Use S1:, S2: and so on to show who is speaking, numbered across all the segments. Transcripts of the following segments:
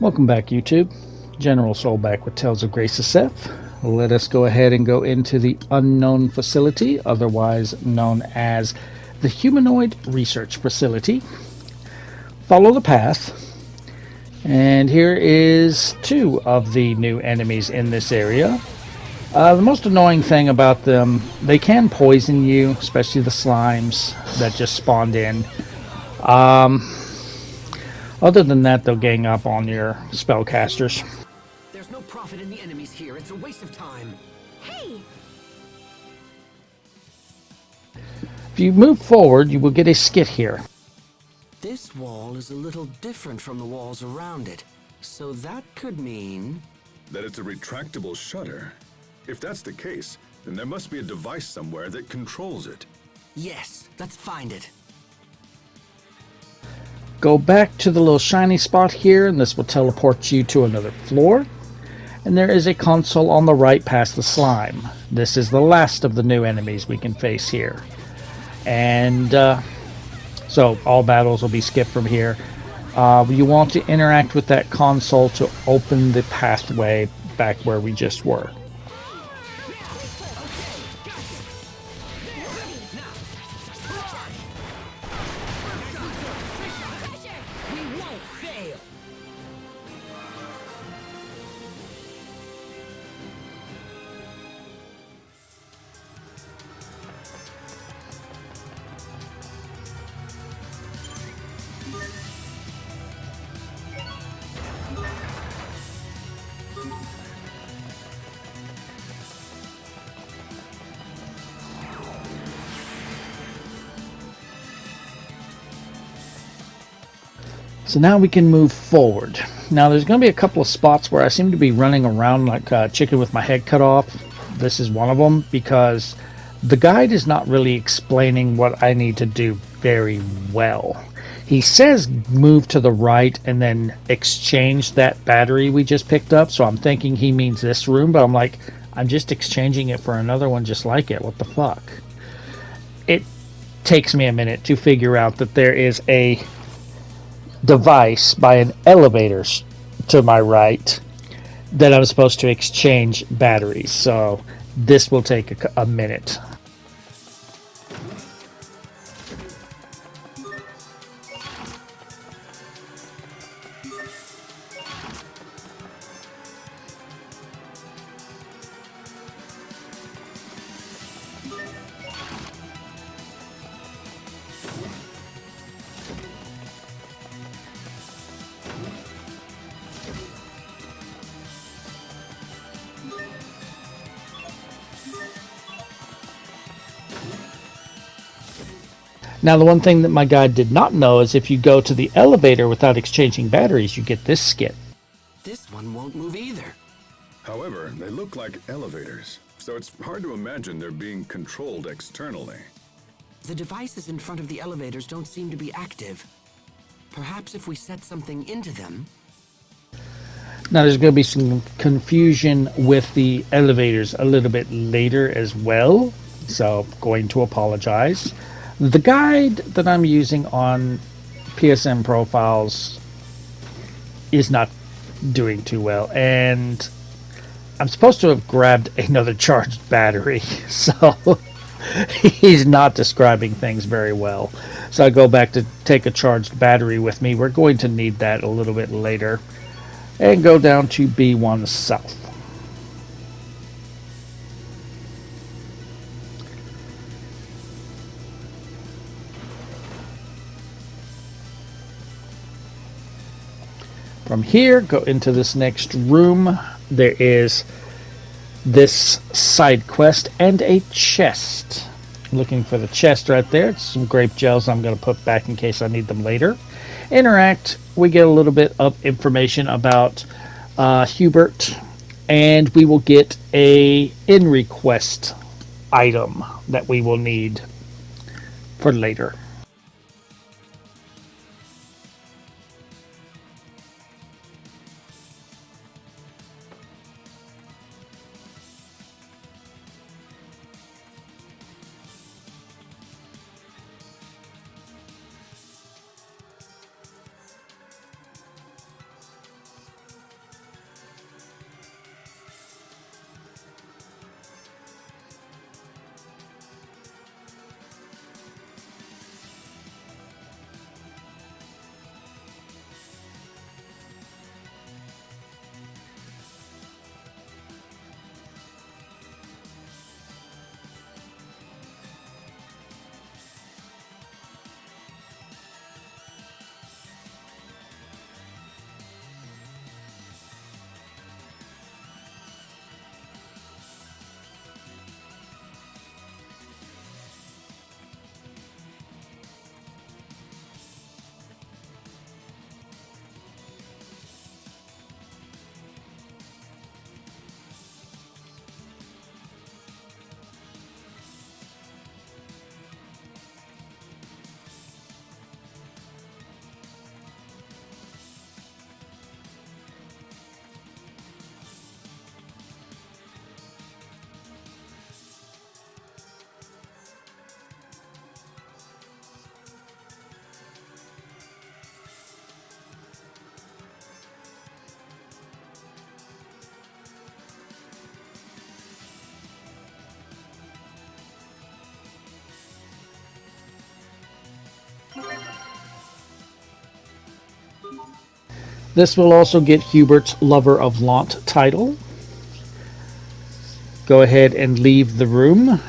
S1: Welcome back, YouTube. General Soul back with Tales of Grace Seth. Let us go ahead and go into the unknown facility, otherwise known as the Humanoid Research Facility. Follow the path. And here is two of the new enemies in this area. The most annoying thing about them, they can poison you, especially the slimes that just spawned in. Other than that, they'll gang up on your spellcasters.
S2: There's no profit in the enemies here. It's a waste of time.
S3: Hey!
S1: If you move forward, you will get a skit here.
S2: This wall is a little different from the walls around it. So that could mean...
S4: that it's a retractable shutter. If that's the case, then there must be a device somewhere that controls it.
S2: Yes, let's find it.
S1: Go back to the little shiny spot here, and this will teleport you to another floor. And there is a console on the right past the slime. This is the last of the new enemies we can face here. And so all battles will be skipped from here. You want to interact with that console to open the pathway back where we just were. So now we can move forward. Now there's going to be a couple of spots where I seem to be running around like a chicken with my head cut off. This is one of them because the guide is not really explaining what I need to do very well. He says move to the right and then exchange that battery we just picked up. So I'm thinking he means this room, but I'm like, I'm just exchanging it for another one just like it. What the fuck? It takes me a minute to figure out that there is a device by an elevator to my right that I'm supposed to exchange batteries. So this will take a minute. Now, the one thing that my guide did not know is if you go to the elevator without exchanging batteries, you get this skit.
S2: This one won't move either.
S4: However, they look like elevators, so it's hard to imagine they're being controlled externally.
S2: The devices in front of the elevators don't seem to be active. Perhaps if we set something into them...
S1: Now, there's going to be some confusion with the elevators a little bit later as well, so I'm going to apologize. The guide that I'm using on PSN profiles is not doing too well, and I'm supposed to have grabbed another charged battery, so he's not describing things very well. So I go back to take a charged battery with me. We're going to need that a little bit later, and go down to B1 South. From here, go into this next room. There is this side quest and a chest. Looking for the chest right there. It's some grape gels I'm going to put back in case I need them later. Interact. We get a little bit of information about Hubert, and we will get a in request item that we will need for later. This will also get Hubert's Lover of Launt title. Go ahead and leave the room.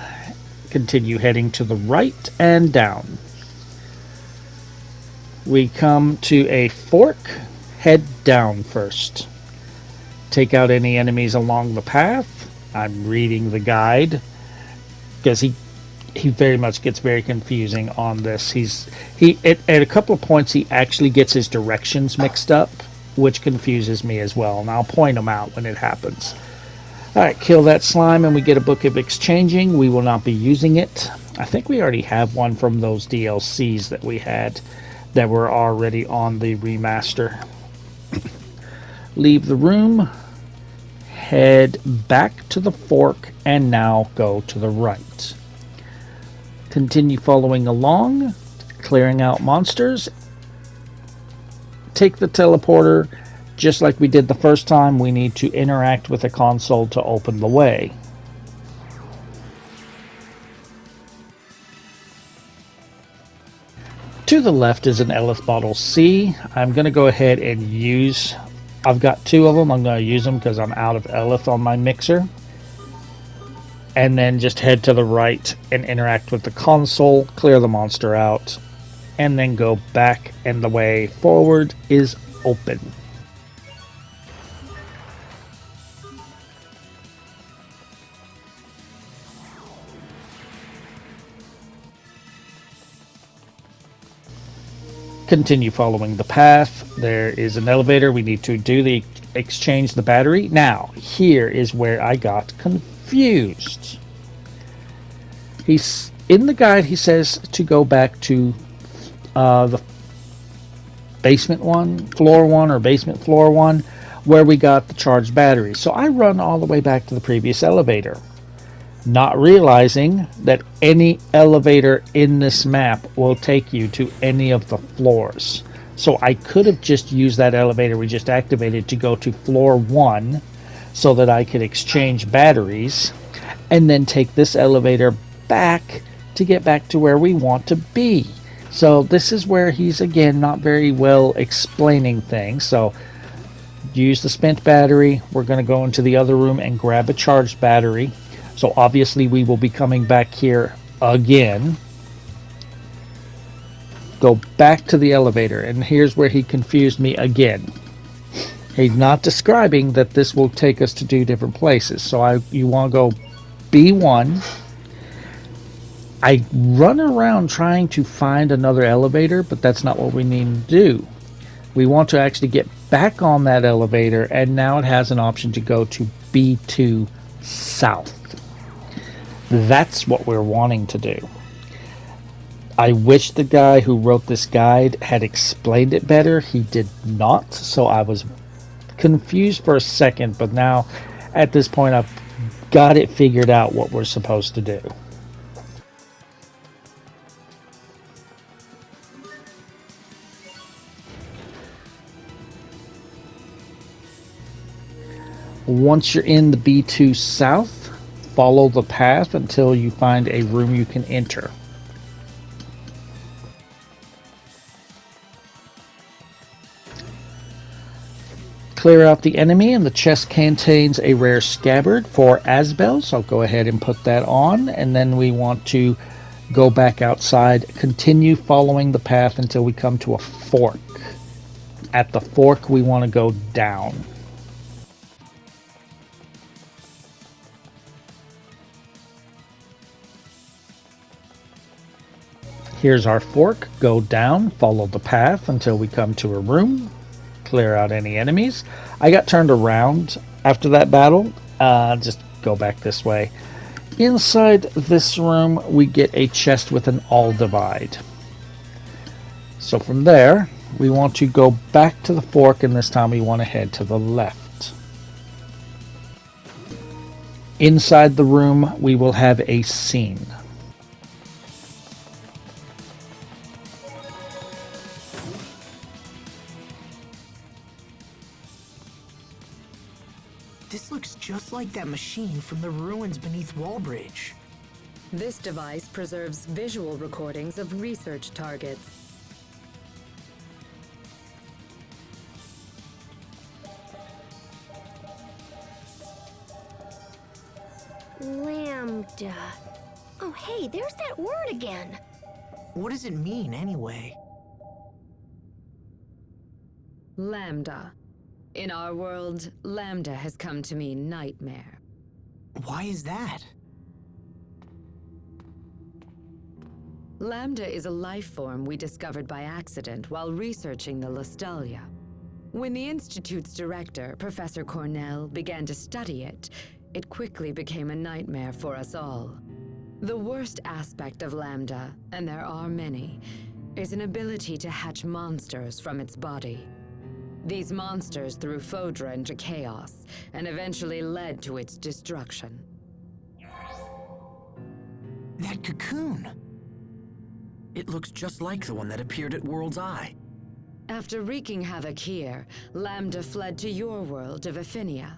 S1: Continue heading to the right and down. We come to a fork. Head down first. Take out any enemies along the path. I'm reading the guide because he very much gets very confusing on this. At a couple of points he actually gets his directions mixed up, which confuses me as well, and I'll point them out when it happens. Alright, kill that slime and we get a book of exchanging. We will not be using it. I think we already have one from those DLCs that we had that were already on the remaster. Leave the room. Head back to the fork and now go to the right. Continue following along, clearing out monsters. Take the teleporter. Just like we did the first time, we need to interact with the console to open the way. To the left is an Elith Bottle C. I'm going to go ahead and use... I've got two of them. I'm going to use them because I'm out of Elith on my mixer. And then just head to the right and interact with the console, clear the monster out, and then go back, and the way forward is open. Continue following the path. There is an elevator. We need to do the exchange the battery. Now, here is where I got confused. He's in the guide. He says to go back to the basement one, floor one, or basement floor one, where we got the charged battery. So I run all the way back to the previous elevator, not realizing that any elevator in this map will take you to any of the floors. So I could have just used that elevator we just activated to go to floor 1 so that I could exchange batteries and then take this elevator back to get back to where we want to be. So this is where he's again not very well explaining things. So use the spent battery. We're going to go into the other room and grab a charged battery. So obviously we will be coming back here again. Go back to the elevator, and here's where he confused me again. He's not describing that this will take us to two different places. So you want to go B1. I run around trying to find another elevator, but that's not what we need to do. We want to actually get back on that elevator, and now it has an option to go to B2 South. That's what we're wanting to do. I wish the guy who wrote this guide had explained it better. He did not, so I was confused for a second, but now at this point I've got it figured out what we're supposed to do. Once you're in the B2 South, follow the path until you find a room you can enter. Clear out the enemy, and the chest contains a rare scabbard for Asbel, so I'll go ahead and put that on, and then we want to go back outside, continue following the path until we come to a fork. At the fork we want to go down. Here's our fork. Go down, follow the path until we come to a room. Clear out any enemies. I got turned around after that battle. Just go back this way. Inside this room, we get a chest with an all divide. So from there, we want to go back to the fork, and this time we want to head to the left. Inside the room, we will have a scene.
S2: This looks just like that machine from the ruins beneath Wallbridge.
S3: This device preserves visual recordings of research targets.
S5: Lambda. Oh, hey, there's that word again.
S6: What does it mean, anyway?
S3: Lambda. In our world, Lambda has come to mean nightmare.
S6: Why is that?
S3: Lambda is a life form we discovered by accident while researching the Lustalia. When the Institute's director, Professor Cornell, began to study it, it quickly became a nightmare for us all. The worst aspect of Lambda, and there are many, is an ability to hatch monsters from its body. These monsters threw Fodra into chaos, and eventually led to its destruction.
S6: That cocoon! It looks just like the one that appeared at World's Eye.
S3: After wreaking havoc here, Lambda fled to your world of Affinia.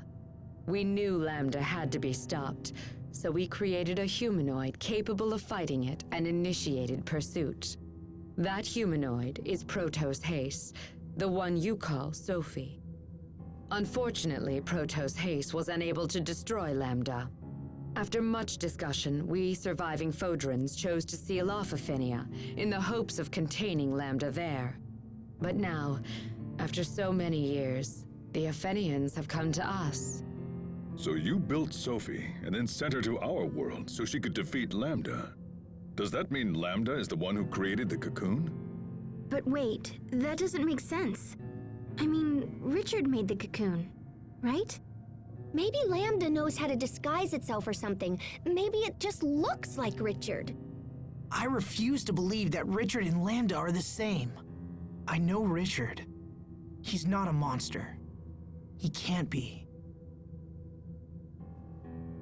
S3: We knew Lambda had to be stopped, so we created a humanoid capable of fighting it and initiated pursuit. That humanoid is Protos Haste, the one you call Sophie. Unfortunately, Protos Haste was unable to destroy Lambda. After much discussion, we surviving Fodrans chose to seal off Affinia in the hopes of containing Lambda there. But now, after so many years, the Aphenians have come to us.
S4: So you built Sophie and then sent her to our world so she could defeat Lambda. Does that mean Lambda is the one who created the cocoon?
S5: But wait, that doesn't make sense. I mean, Richard made the cocoon, right? Maybe Lambda knows how to disguise itself or something. Maybe it just looks like Richard.
S6: I refuse to believe that Richard and Lambda are the same. I know Richard. He's not a monster. He can't be.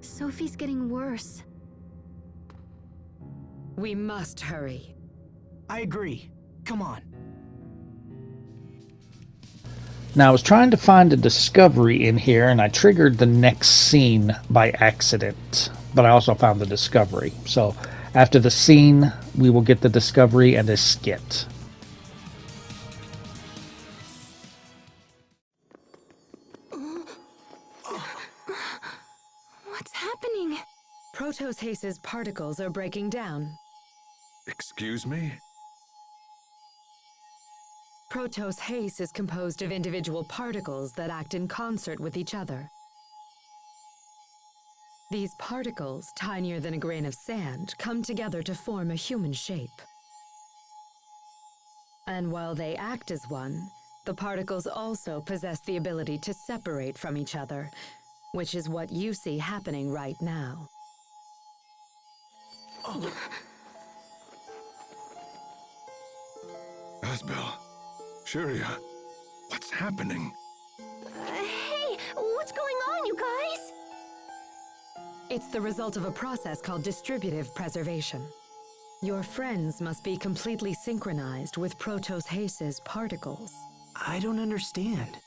S5: Sophie's getting worse.
S3: We must hurry.
S6: I agree. Come on.
S1: Now, I was trying to find a discovery in here, and I triggered the next scene by accident. But I also found the discovery. So, after the scene, we will get the discovery and a skit.
S5: What's happening?
S3: Protos Haste's particles are breaking down.
S4: Excuse me?
S3: Protos Haste is composed of individual particles that act in concert with each other. These particles, tinier than a grain of sand, come together to form a human shape. And while they act as one, the particles also possess the ability to separate from each other, which is what you see happening right now.
S4: Asbel. Sharia. What's happening?
S5: Hey, what's going on, you guys?
S3: It's the result of a process called distributive preservation. Your friends must be completely synchronized with Protos Haste's particles.
S6: I don't understand.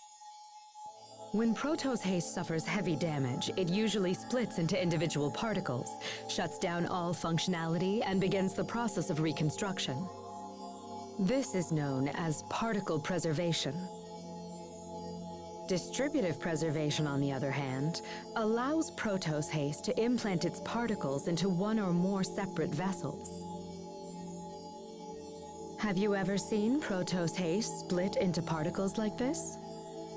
S3: When Protos Haste suffers heavy damage, it usually splits into individual particles, shuts down all functionality, and begins the process of reconstruction. This is known as particle preservation. Distributive preservation, on the other hand, allows Protos Haste to implant its particles into one or more separate vessels. Have you ever seen Protos Haste split into particles like this?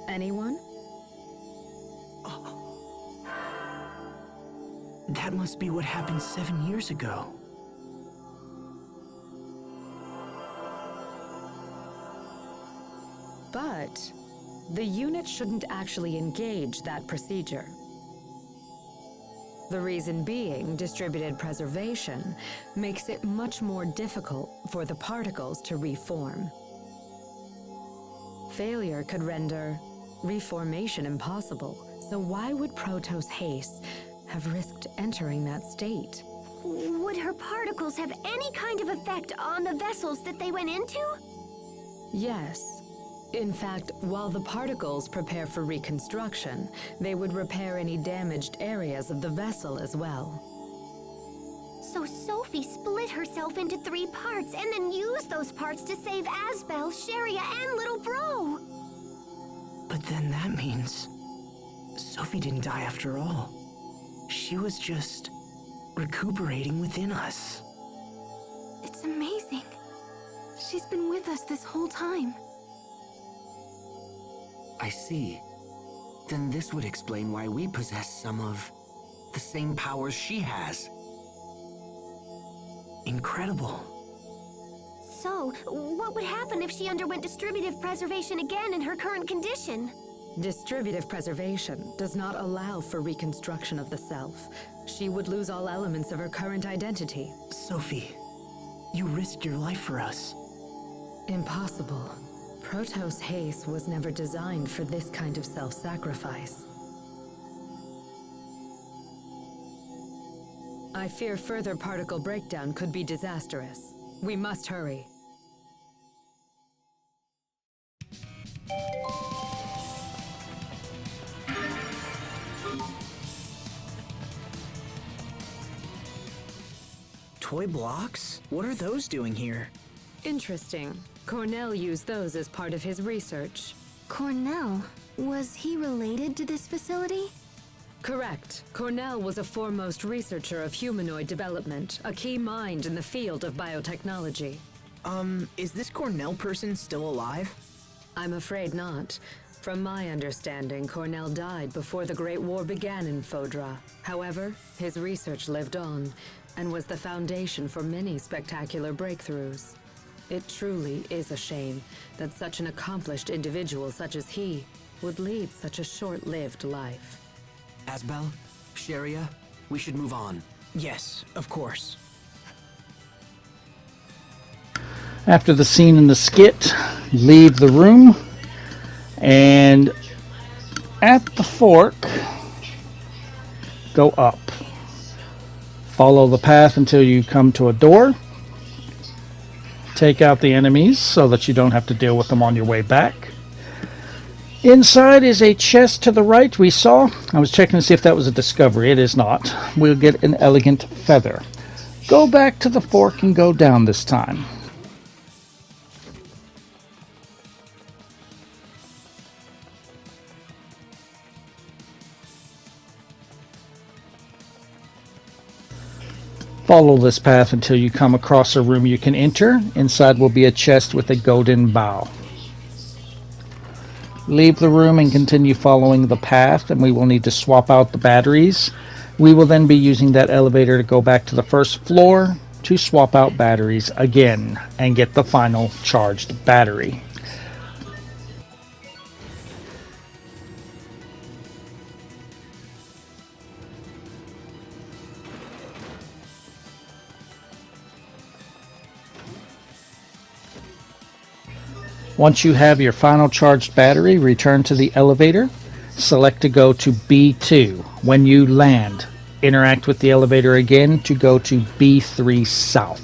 S3: Anyone?
S6: That must be what happened 7 years ago.
S3: But the unit shouldn't actually engage that procedure. The reason being, distributed preservation makes it much more difficult for the particles to reform. Failure could render reformation impossible, so why would Protos Haste have risked entering that state?
S5: Would her particles have any kind of effect on the vessels that they went into?
S3: Yes. In fact, while the particles prepare for reconstruction, they would repair any damaged areas of the vessel as well.
S5: So Sophie split herself into 3 parts and then used those parts to save Asbel, Sharia, and Little Bro.
S6: But then that means Sophie didn't die after all. She was just recuperating within us.
S5: It's amazing. She's been with us this whole time.
S2: I see. Then this would explain why we possess some of the same powers she has.
S6: Incredible.
S5: So, what would happen if she underwent distributive preservation again in her current condition?
S3: Distributive preservation does not allow for reconstruction of the self. She would lose all elements of her current identity.
S6: Sophie, you risked your life for us.
S3: Impossible. Protos Haste was never designed for this kind of self-sacrifice. I fear further particle breakdown could be disastrous. We must hurry.
S6: Toy blocks? What are those doing here?
S3: Interesting. Cornell used those as part of his research.
S5: Cornell? Was he related to this facility?
S3: Correct. Cornell was a foremost researcher of humanoid development, a key mind in the field of biotechnology.
S6: Is this Cornell person still alive?
S3: I'm afraid not. From my understanding, Cornell died before the Great War began in Fodra. However, his research lived on, and was the foundation for many spectacular breakthroughs. It truly is a shame that such an accomplished individual such as he would lead such a short-lived life.
S2: Asbel, Sharia, we should move on.
S6: Yes, of course.
S1: After the scene in the skit, leave the room, and at the fork, go up. Follow the path until you come to a door. Take out the enemies so that you don't have to deal with them on your way back. Inside is a chest to the right we saw. I was checking to see if that was a discovery. It is not. We'll get an elegant feather. Go back to the fork and go down this time. Follow this path until you come across a room you can enter. Inside will be a chest with a golden bow. Leave the room and continue following the path, and we will need to swap out the batteries. We will then be using that elevator to go back to the first floor to swap out batteries again and get the final charged battery. Once you have your final charged battery, return to the elevator. Select to go to B2. When you land, interact with the elevator again to go to B3 South.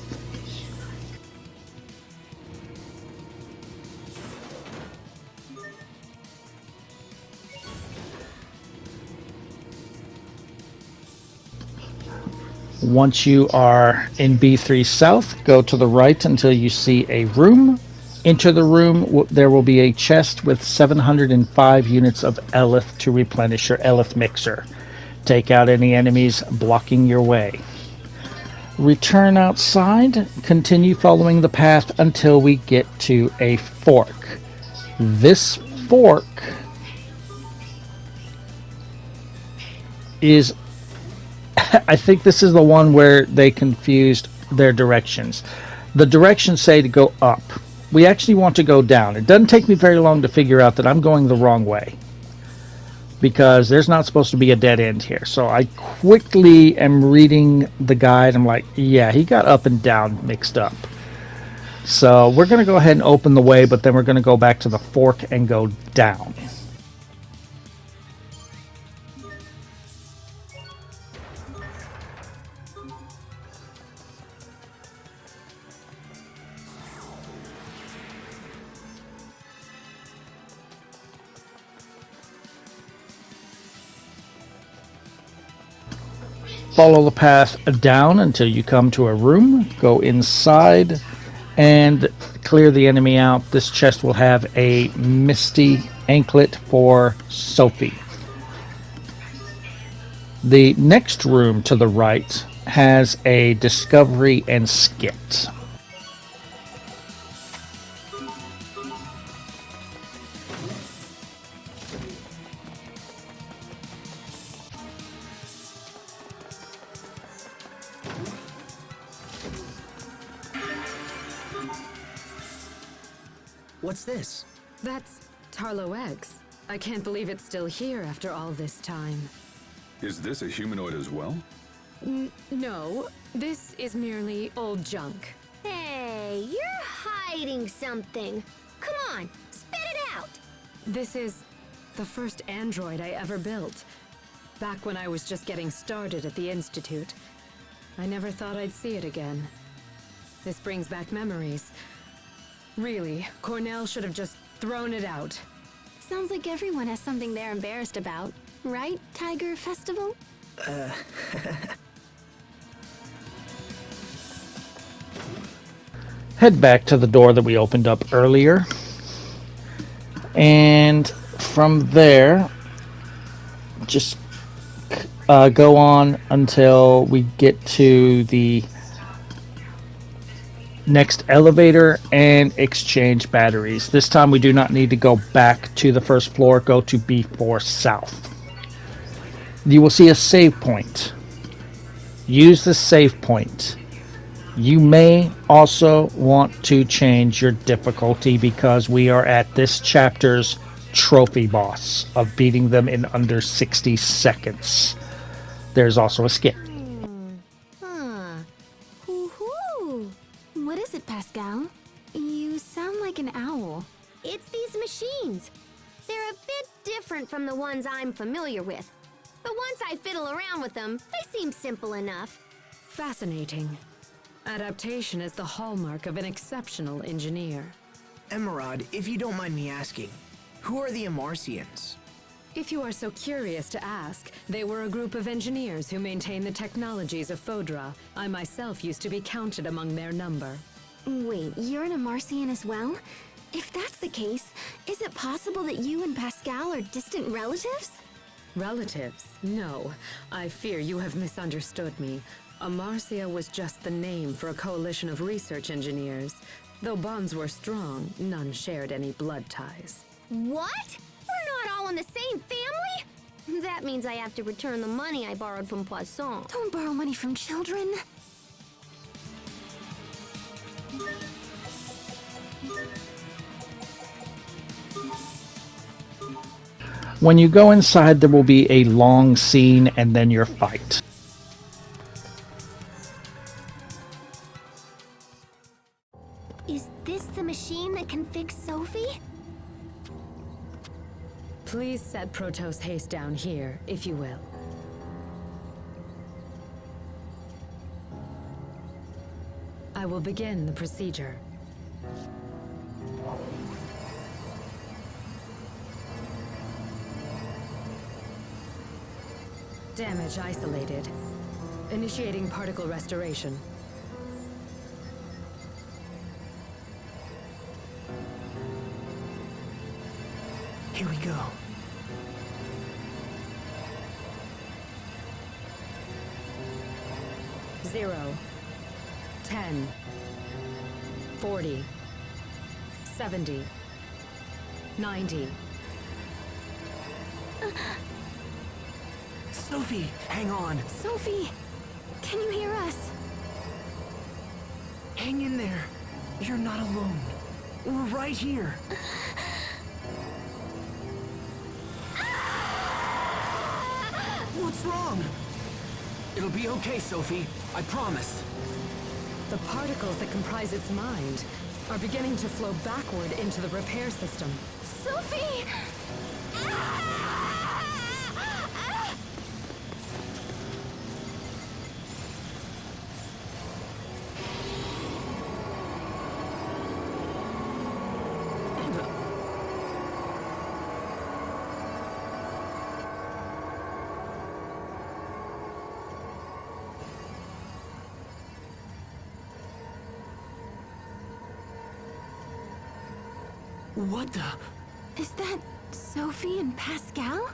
S1: Once you are in B3 South, go to the right until you see a room. Enter the room. There will be a chest with 705 units of Elith to replenish your Elith mixer. Take out any enemies blocking your way. Return outside. Continue following the path until we get to a fork. This fork is... I think this is the one where they confused their directions. The directions say to go up. We actually want to go down. It doesn't take me very long to figure out that I'm going the wrong way, because there's not supposed to be a dead end here. So I quickly am reading the guide. I'm like, yeah, he got up and down mixed up. So we're going to go ahead and open the way, but then we're going to go back to the fork and go down. Follow the path down until you come to a room. Go inside and clear the enemy out. This chest will have a misty anklet for Sophie. The next room to the right has a discovery and skit.
S2: What's this?
S3: That's Tarlo X. I can't believe it's still here after all this time.
S4: Is this a humanoid as well?
S3: No, this is merely old junk.
S5: Hey, you're hiding something. Come on, spit it out.
S3: This is the first android I ever built. Back when I was just getting started at the Institute. I never thought I'd see it again. This brings back memories. Really, Cornell should have just thrown it out.
S5: Sounds like everyone has something they're embarrassed about. Right, Tiger Festival?
S1: Head back to the door that we opened up earlier. And from there, just go on until we get to the next elevator and exchange batteries. This time we do not need to go back to the first floor. Go to B4 South. You will see a save point. Use the save point. You may also want to change your difficulty because we are at this chapter's trophy boss of beating them in under 60 seconds. There's also a skip.
S5: Huh. Woohoo! What is it, Pascal? You sound like an owl. It's these machines. They're a bit different from the ones I'm familiar with. But once I fiddle around with them, they seem simple enough.
S3: Fascinating. Adaptation is the hallmark of an exceptional engineer.
S6: Emerald, if you don't mind me asking, who are the Amarcians?
S3: If you are so curious to ask, they were a group of engineers who maintain the technologies of Fodra. I myself used to be counted among their number.
S5: Wait, you're an Amarcian as well? If that's the case, is it possible that you and Pascal are distant relatives?
S3: Relatives? No. I fear you have misunderstood me. Amarcia was just the name for a coalition of research engineers. Though bonds were strong, none shared any blood ties.
S5: What? We're not all in the same family? That means I have to return the money I borrowed from Poisson. Don't borrow money from children.
S1: When you go inside, there will be a long scene and then your fight.
S5: Is this the machine that can fix Sophie?
S3: Please set Protos Haste down here, if you will. I will begin the procedure. Damage isolated. Initiating particle restoration.
S6: Here we go.
S3: Zero. 10. 40. 70. 90.
S6: Sophie, hang on.
S5: Sophie, can you hear us?
S6: Hang in there. You're not alone. We're right here. What's wrong? It'll be okay, Sophie. I promise.
S3: The particles that comprise its mind are beginning to flow backward into the repair system.
S5: Sophie!
S6: What the?
S5: Is that Sophie and Pascal?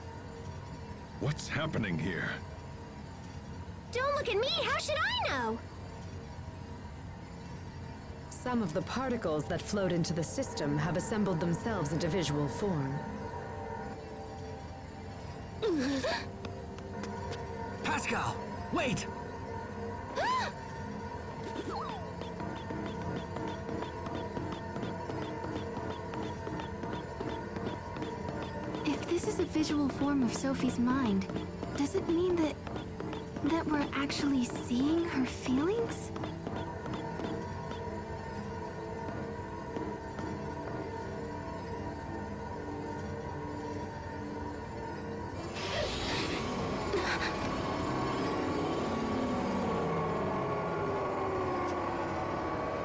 S4: What's happening here?
S5: Don't look at me! How should I know?
S3: Some of the particles that float into the system have assembled themselves into visual form.
S2: Pascal, wait!
S5: If this is a visual form of Sophie's mind, does it mean that we're actually seeing her feelings?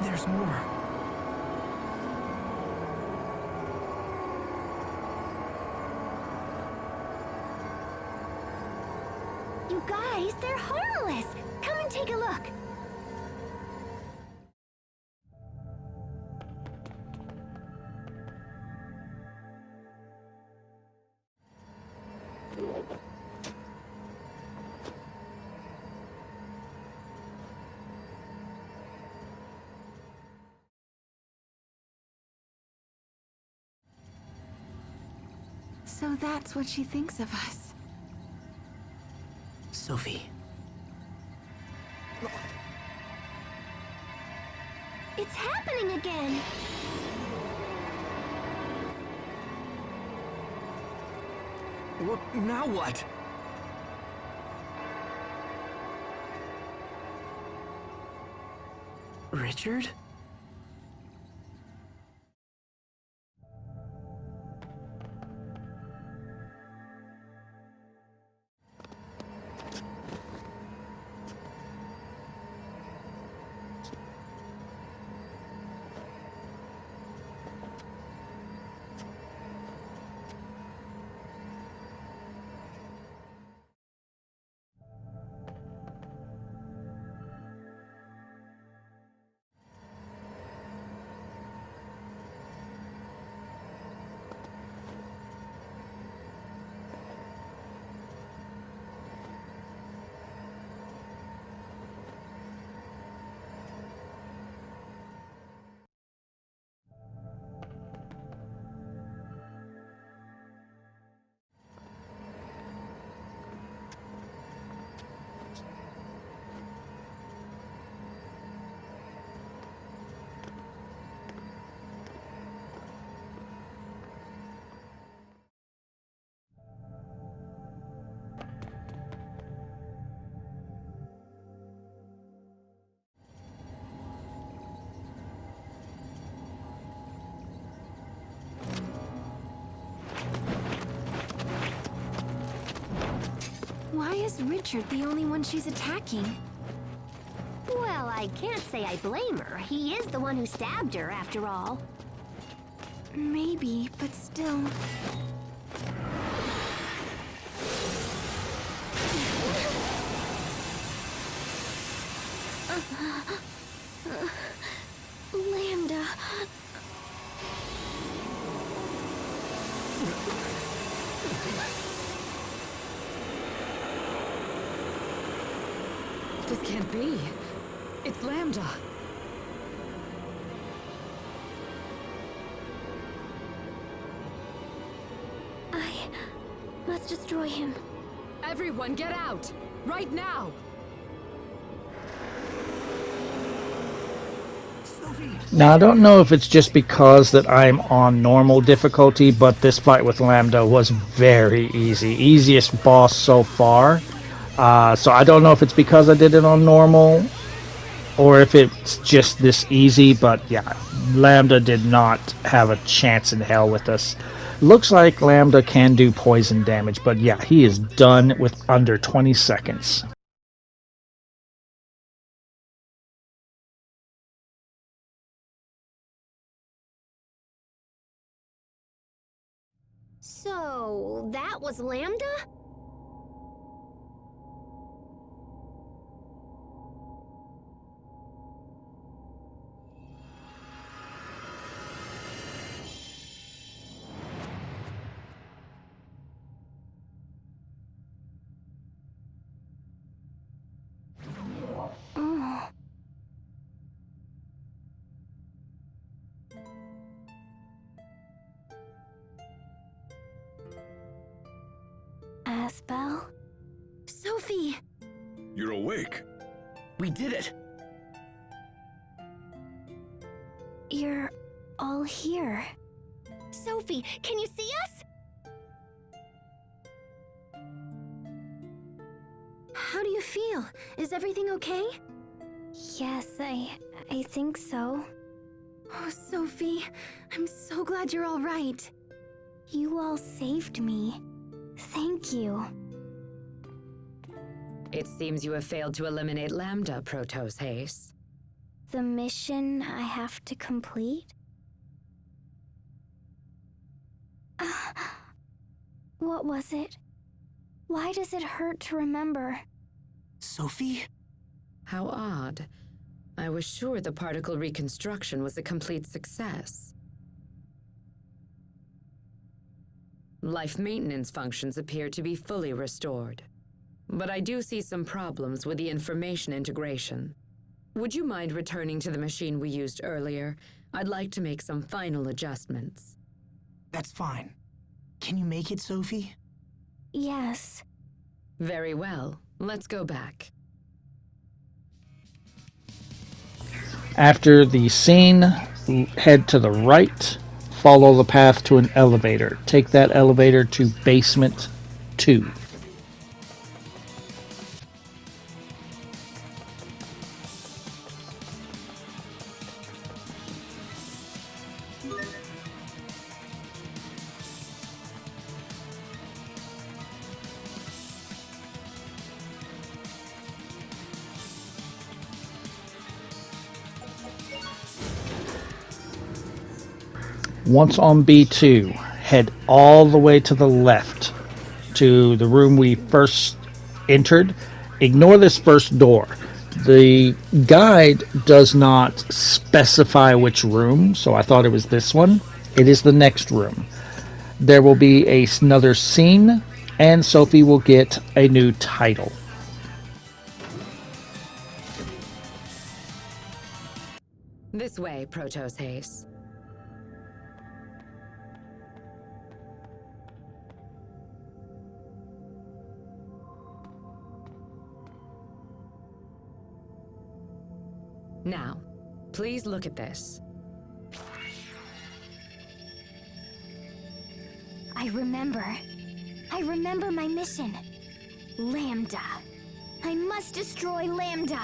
S6: There's more.
S5: You guys, they're harmless! Come and take a look! So that's what she thinks of us.
S6: Sophie.
S5: It's happening again!
S2: Now what?
S6: Richard?
S5: Why is Richard the only one she's attacking?
S7: Well, I can't say I blame her. He is the one who stabbed her, after all.
S5: Maybe, but still... Lambda...
S3: This can't be. It's Lambda.
S5: I must destroy him.
S3: Everyone, get out! Right now!
S1: Now, I don't know if it's just because that I'm on normal difficulty, but this fight with Lambda was very easy. Easiest boss so far. So I don't know if it's because I did it on normal or if it's just this easy, but yeah, Lambda did not have a chance in hell with us. Looks like Lambda can do poison damage, but yeah, he is done with under 20 seconds.
S7: So, that was Lambda?
S5: Yes, Belle? Sophie!
S4: You're awake.
S2: We did it!
S5: You're all here. Sophie, can you see us? How do you feel? Is everything okay? Yes, I think so. Oh, Sophie, I'm so glad you're all right. You all saved me. Thank you.
S3: It seems you have failed to eliminate Lambda, Protos Haze.
S5: The mission I have to complete? What was it? Why does it hurt to remember?
S6: Sophie?
S3: How odd. I was sure the particle reconstruction was a complete success. Life maintenance functions appear to be fully restored. But I do see some problems with the information integration. Would you mind returning to the machine we used earlier? I'd like to make some final adjustments.
S6: That's fine. Can you make it, Sophie?
S5: Yes.
S3: Very well. Let's go back.
S1: After the scene, head to the right, follow the path to an elevator. Take that elevator to basement 2. Once on B2, head all the way to the left to the room we first entered. Ignore this first door. The guide does not specify which room, so I thought it was this one. It is the next room. There will be another scene, and Sophie will get a new title.
S3: This way, Protos Haze. Now, please look at this.
S5: I remember. I remember my mission. Lambda. I must destroy Lambda.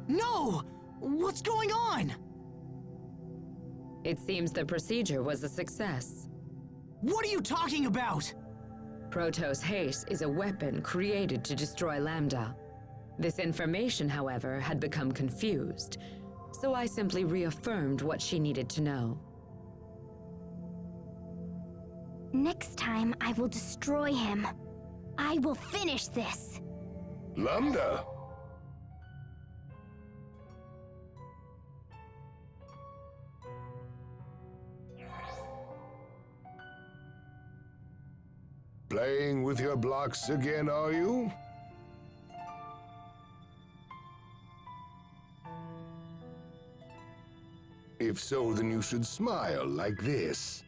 S6: No! What's going on?
S3: It seems the procedure was a success.
S6: What are you talking about?
S3: Protos Haze is a weapon created to destroy Lambda. This information, however, had become confused, so I simply reaffirmed what she needed to know.
S5: Next time, I will destroy him. I will finish this.
S4: Lambda!
S8: Playing with your blocks again, are you? If so, then you should smile like this.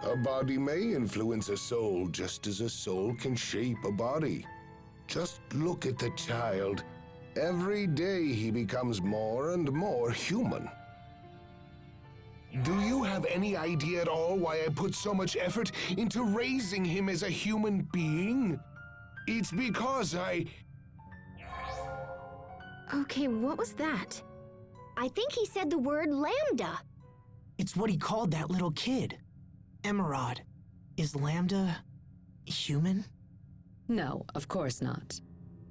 S8: A body may influence a soul just as a soul can shape a body. Just look at the child. Every day he becomes more and more human. Do you have any idea at all why I put so much effort into raising him as a human being? It's because
S5: Okay, what was that?
S7: I think he said the word Lambda.
S6: It's what he called that little kid. Emerald. Is Lambda human?
S3: No, of course not.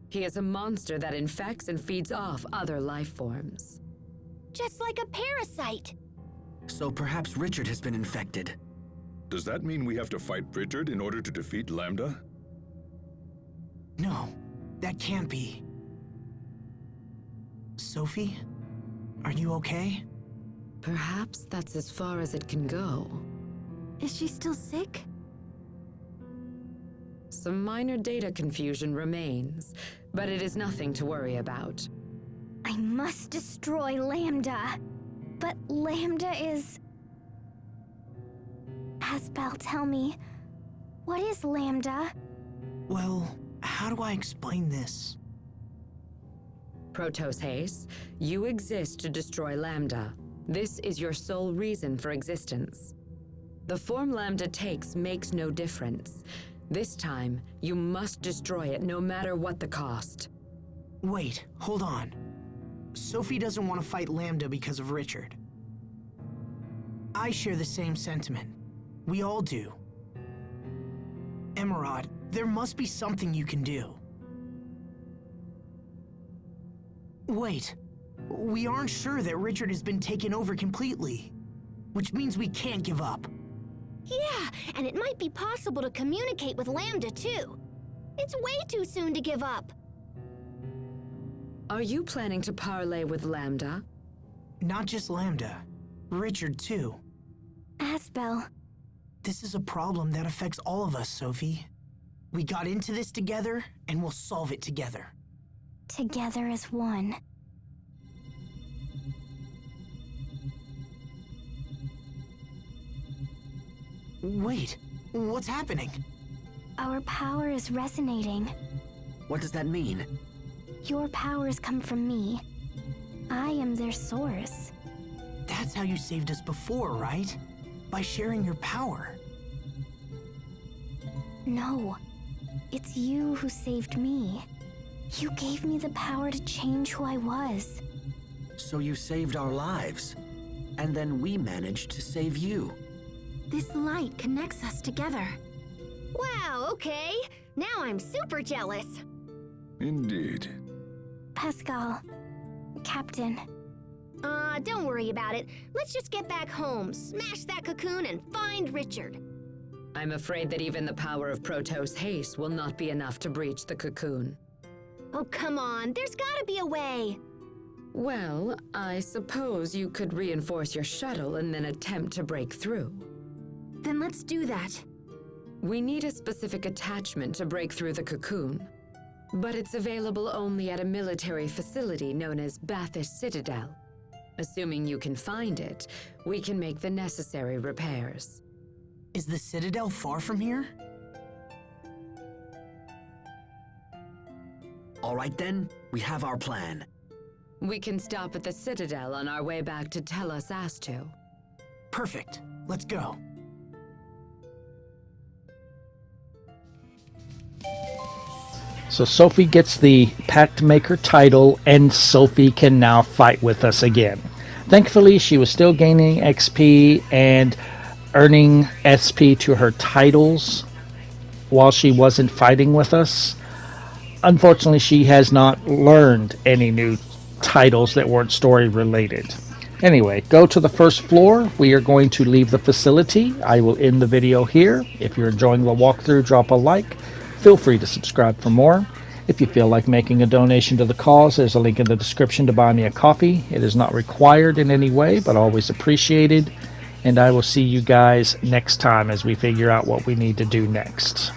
S3: He is a monster that infects and feeds off other life forms.
S7: Just like a parasite.
S2: So perhaps Richard has been infected.
S4: Does that mean we have to fight Richard in order to defeat Lambda?
S6: No, That can't be. Sophie? Are you okay?
S3: Perhaps that's as far as it can go.
S5: Is she still sick?
S3: Some minor data confusion remains, but it is nothing to worry about.
S5: I must destroy Lambda. But Lambda is... Asbel, tell me, what is Lambda?
S6: Well, how do I explain this?
S3: Protos Haze, you exist to destroy Lambda. This is your sole reason for existence. The form Lambda takes makes no difference. This time, you must destroy it no matter what the cost.
S6: Wait, hold on. Sophie doesn't want to fight Lambda because of Richard. I share the same sentiment. We all do. Emerald, there must be something you can do. Wait, we aren't sure that Richard has been taken over completely, which means we can't give up.
S5: Yeah, and it might be possible to communicate with Lambda too. It's way too soon to give up.
S3: Are you planning to parley with Lambda?
S6: Not just Lambda, Richard too.
S5: Asbel,
S6: This is a problem that affects all of us, Sophie. We got into this together, and we'll solve it together.
S5: together as one.
S6: Wait, what's happening?
S5: Our power is resonating.
S2: What does that mean?
S5: Your powers come from me. I am their source.
S6: That's how you saved us before, right? By sharing your power.
S5: No, it's you who saved me. You gave me the power to change who I was.
S2: So you saved our lives. And then we managed to save you.
S5: This light connects us together. Wow, okay. Now I'm super jealous.
S4: Indeed.
S5: Pascal, Captain. Don't worry about it. Let's just get back home, smash that cocoon, and find Richard.
S3: I'm afraid that even the power of Protos Haste will not be enough to breach the cocoon.
S5: Oh, come on. There's gotta be a way.
S3: Well, I suppose you could reinforce your shuttle and then attempt to break through.
S5: Then let's do that.
S3: We need a specific attachment to break through the cocoon, but it's available only at a military facility known as Bathis Citadel. Assuming you can find it, we can make the necessary repairs.
S6: Is the Citadel far from here?
S2: All right then, we have our plan.
S3: We can stop at the Citadel on our way back to Tellus Astu.
S6: Perfect. Let's go.
S1: So Sophie gets the Pact Maker title, and Sophie can now fight with us again. Thankfully, she was still gaining XP and earning SP to her titles while she wasn't fighting with us. Unfortunately, she has not learned any new titles that weren't story related. Anyway, go to the first floor. We are going to leave the facility. I will end the video here. If you're enjoying the walkthrough, drop a like. Feel free to subscribe for more. If you feel like making a donation to the cause, there's a link in the description to buy me a coffee. It is not required in any way, but always appreciated. And I will see you guys next time as we figure out what we need to do next.